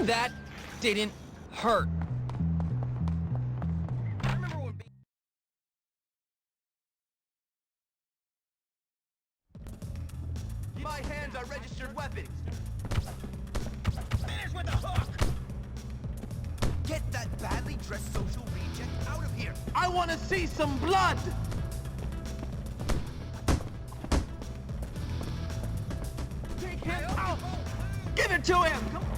That didn't hurt. My hands are registered weapons. Finish with the hook! Get that badly dressed social reject out of here. I want to see some blood! Take him out! Give it to him! Come on.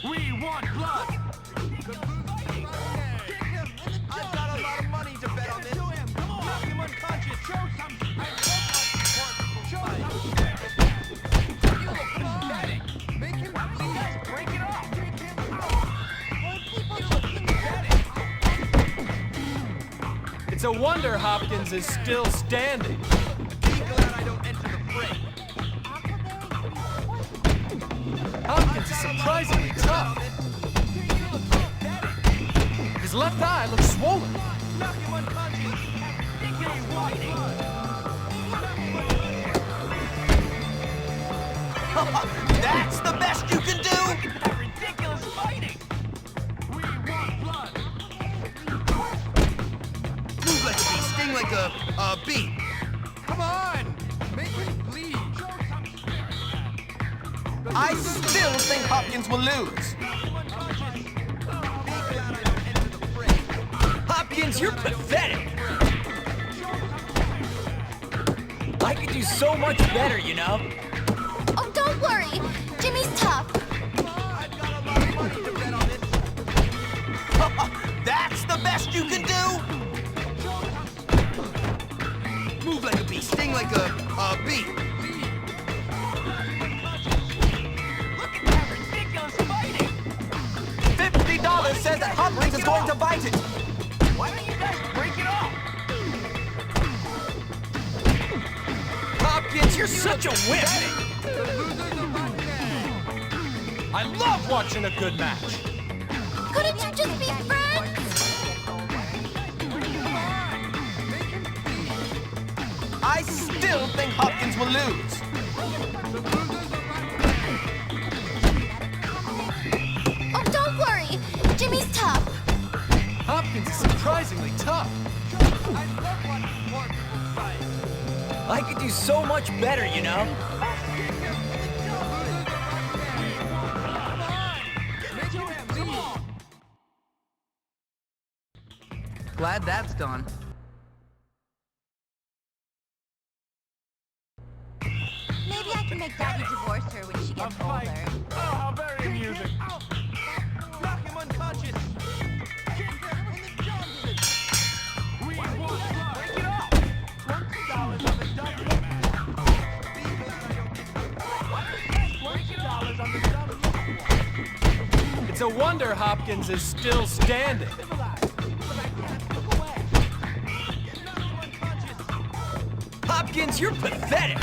We want blood! I've got a lot of money to bet on this. Knock him unconscious! Show some You look pathetic! Make him bleed! Break it off! Take him out! You look pathetic! It's a wonder Hopkins is still standing. Be glad I don't enter the fray. Hopkins is surprisingly tough. His left eye looks swollen. Knock him unconscious! Ridiculous fighting! That's the best you can do? Look at that ridiculous fighting! We want blood! Move like a bee, sting like a bee. Come on! Make him bleed! I still think Hopkins will lose. Hopkins, you're pathetic. I could do so much better, you know? Oh, don't worry. Jimmy's tough. I've got a lot of money to bet on this. That's the best you can do? Move like a bee, sting like a bee. Look at that ridiculous fighting! $50 says that Hopkins is going to bite it. Why don't you guys break it off? Hopkins, you're such a wimp. I love watching a good match. Couldn't you just be friends? I still think Hopkins will lose. Oh, don't worry. Jimmy's tough. Hopkins is surprisingly tough. I could do so much better, you know? Glad that's done. Maybe I can make Daddy divorce her when she gets older. Oh, how very amusing! Knock him unconscious. We want blood! Break it off! $20 on the dummy, man! $20 on the dummy! It's a wonder Hopkins is still standing. Hopkins, you're pathetic.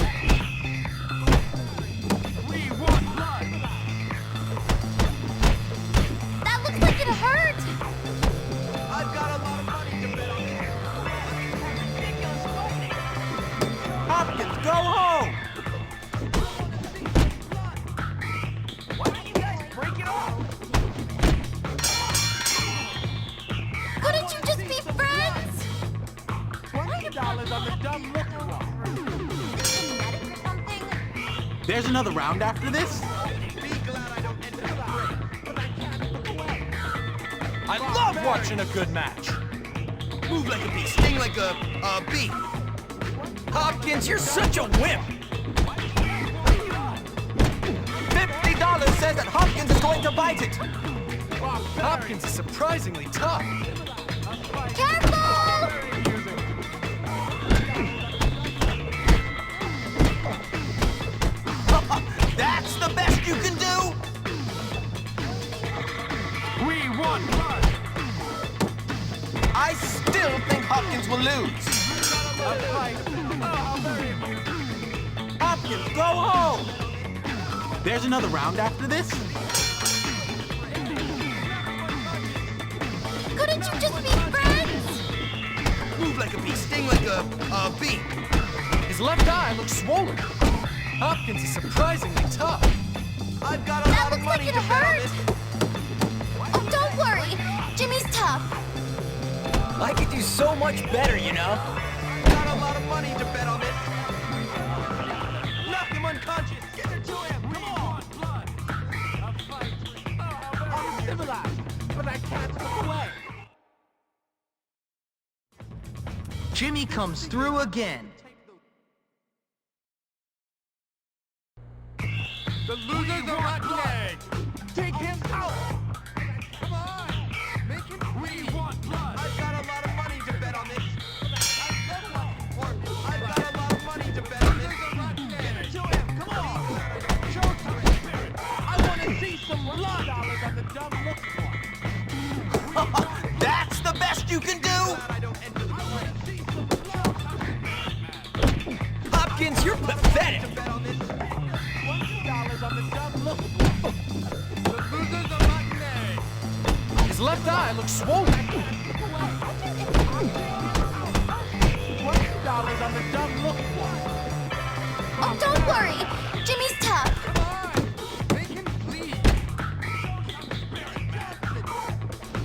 We want blood! That looks like it hurt. I've got a lot of money to bet on this. Ridiculous fighting! Hopkins, go home. Why don't you guys break it off? Couldn't you just be friends? $20 on the dumb look one. Medic or something? There's another round after this? I love watching a good match. Move like a bee, sting like a bee. Hopkins, you're such a wimp. $50 says that Hopkins is going to bite it. Hopkins is surprisingly tough. Careful! That's the best you can do? We want blood! I still think Hopkins will lose. A fight! Oh, how very amusing! Hopkins, go home! There's another round after this? Couldn't you just be friends? Move like a bee, sting like a bee. His left eye looks swollen. Hopkins is surprisingly tough. I've got a That lot of looks like money it to bet on hurt. this. Oh, don't worry. Jimmy's tough. I could do so much better, you know? I've got a lot of money to bet on this. Knock him unconscious. Get it to him. Come on. I'm civilized, but I can't look away. Jimmy comes through again. The loser's a rotten egg. Take him out. Come on. Make him bleed. I've got a lot of money to bet on this. I've got a lot of money to bet on this. Get it to him. Come on. Show to him. I want to see some blood. Dollars on the dumb look one. That's the best you can do. Hopkins, you're pathetic. Bet on this. $20 on the dumb look one. The loser's a rotten egg. His left eye looks swollen. $20 on the dumb look one. Oh, don't worry. Jimmy's tough. Come on. Make him bleed.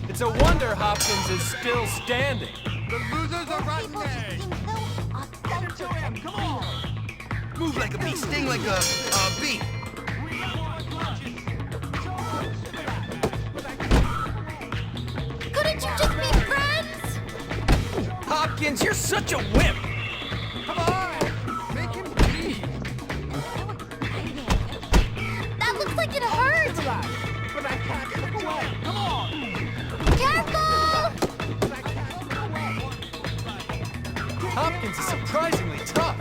It's a wonder Hopkins is still standing. The loser's a rotten People just egg. seem so authentic and Come on. Move like a bee, sting like a bee. Couldn't you just be friends? Hopkins, you're such a wimp. Come on. Make him bleed. That looks like it hurt. But I can't look away. Come on. Careful! But I can't look away. Hopkins is surprisingly tough.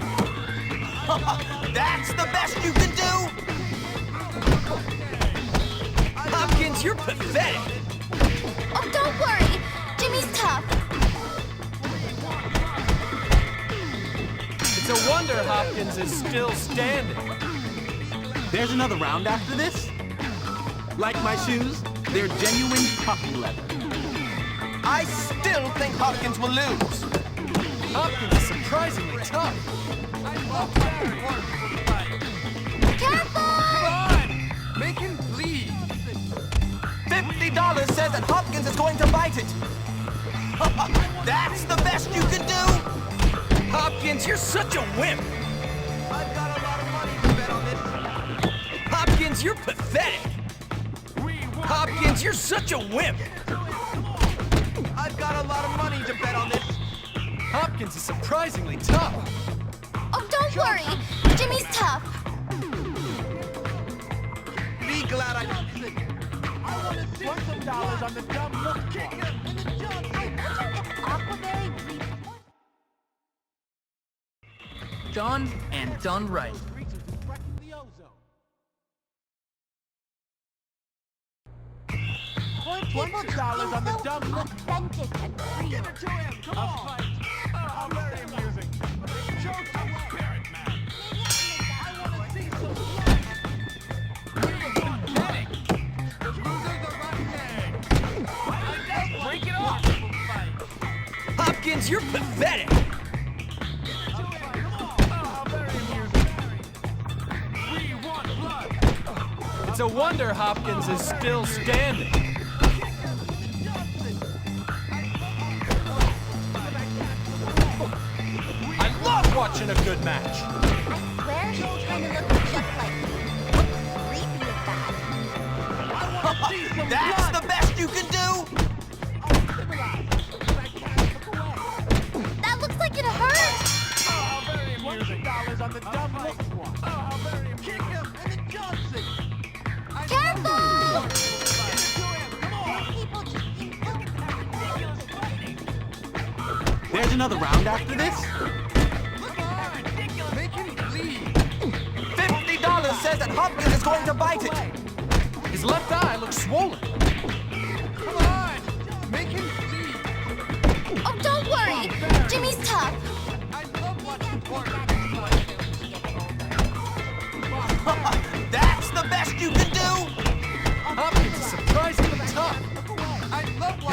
That's the best you can do. Hopkins, you're pathetic. Oh, don't worry. Jimmy's tough. It's a wonder Hopkins is still standing. There's another round after this? Like my shoes, they're genuine puppy leather. I still think Hopkins will lose. Hopkins is surprisingly tough. Careful! Come on. Make him bleed. $50 says that Hopkins is going to bite it. That's the best you can do. Hopkins, you're such a wimp. I've got a lot of money to bet on this. Hopkins, you're pathetic. Hopkins, you're such a wimp. I've got a lot of money to bet on this. Hopkins is surprisingly tough. Oh, don't worry. Jimmy's tough. Be glad I $20 on the dumb look kick. Done and done right. $20 on the dumb look. Authentic and real. Give it to him. Come on. How very amusing. Show some spirit, man. I want to see some blood. Really pathetic. The loser's a rotten egg. Break it off. Hopkins, you're pathetic. How very amusing. We want blood. It's a wonder Hopkins is still standing. I love watching a good match. I swear she's trying to look just like me. Creepy is bad. That's the best you can do. That looks like it hurt. How very amusing. $20 on the dumb look one. How very amusing. Kick him in the Johnson. Careful! Come on. People just seem so There's another round after this? Make him bleed. $50 says that Hopkins is going to bite it. His left eye looks swollen. Come on. Make him bleed. Oh, don't worry. Jimmy's tough. I love watching porn.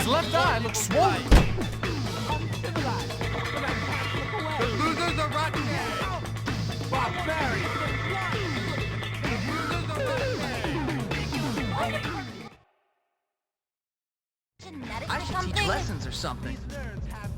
His left eye looks swollen. The losers are rotten dead. Barbarian! The losers are rotten dead. Genetics I or should something? teach lessons or something. Nerds have